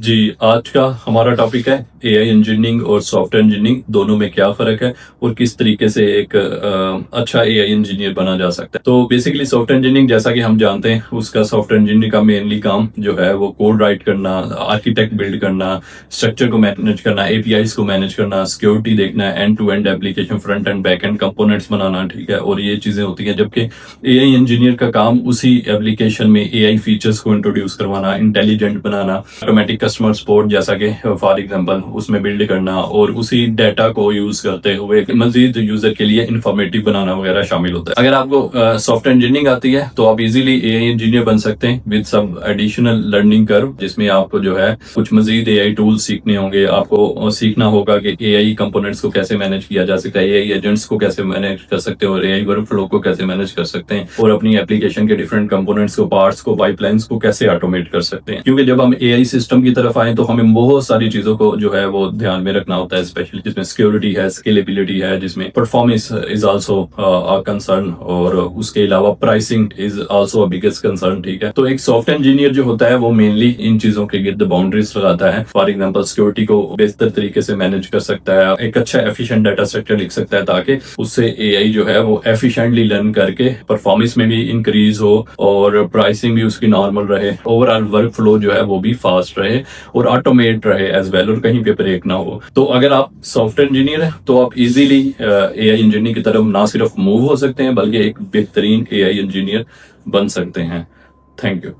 जी, आज का हमारा टॉपिक है एआई इंजीनियरिंग और सॉफ्टवेयर इंजीनियरिंग दोनों में क्या फ़र्क है और किस तरीके से एक अच्छा एआई इंजीनियर बना जा सकता है। तो बेसिकली सॉफ्टवेयर इंजीनियरिंग जैसा कि हम जानते हैं उसका सॉफ्टवेयर इंजीनियर का मेनली काम जो है वो कोड राइट करना, आर्किटेक्ट बिल्ड करना, स्ट्रक्चर को मैनेज करना, एपीआईज़ को मैनेज करना, सिक्योरिटी देखना, end to end application front end back end components बनाना, ठीक है? और ये चीज़ें होती हैं। जबकि एआई इंजीनियर का काम उसी एप्लीकेशन में एआई फीचर्स को इंट्रोड्यूस करवाना, इंटेलिजेंट बनाना, ऑटोमेटिक कस्टमर सपोर्ट जैसा कि फॉर एग्जांपल उसमें बिल्ड करना और उसी डाटा को यूज करते हुए मजीद यूजर के लिए इंफॉर्मेटिव बनाना वगैरह शामिल होता है। अगर आपको सॉफ्टवेयर इंजीनियरिंग आती है तो आप इजीली एआई इंजीनियर बन सकते हैं with some additional learning curve, जिसमें आपको जो है कुछ मजीद एआई टूल्स सीखने होंगे। आपको सीखना होगा कि एआई कंपोनेंट्स को कैसे मैनेज किया जा सकता है, एआई एजेंट्स को कैसे मैनेज कर सकते हैं और एआई वर्कफ्लो को कैसे मैनेज कर सकते हैं, और अपनी एप्लीकेशन के डिफरेंट कंपोनेंट्स को, पार्ट्स को, पाइपलाइंस को कैसे ऑटोमेट कर सकते हैं। क्योंकि जब हम एआई सिस्टम की तरफ आए तो हमें बहुत सारी चीजों को जो है वो ध्यान में रखना होता है, स्पेशली जिसमें सिक्योरिटी है, स्केलेबिलिटी है, जिसमें performance is also a concern, और उसके अलावा pricing is also a biggest concern, ठीक है? तो एक सॉफ्टवेयर इंजीनियर जो होता है वो मेनली इन चीजों के गिर्द बाउंड्रीज लगाता है। फॉर एग्जांपल सिक्योरिटी को बेहतर तरीके से मैनेज कर सकता है, एक अच्छा एफिशिएंट डाटा स्ट्रक्चर लिख सकता है ताकि उससे एआई जो है वो एफिशिएंटली लर्न करके परफॉर्मेंस में भी इंक्रीज हो और प्राइसिंग भी उसकी नॉर्मल रहे, ओवरऑल वर्क फ्लो जो है वो भी फास्ट रहे और ऑटोमेट रहे एज वेल, और कहीं पे ब्रेक ना हो। तो अगर आप सॉफ्टवेयर इंजीनियर हैं तो आप इजीली एआई इंजीनियर की तरफ ना सिर्फ मूव हो सकते हैं बल्कि एक बेहतरीन एआई इंजीनियर बन सकते हैं। Thank you.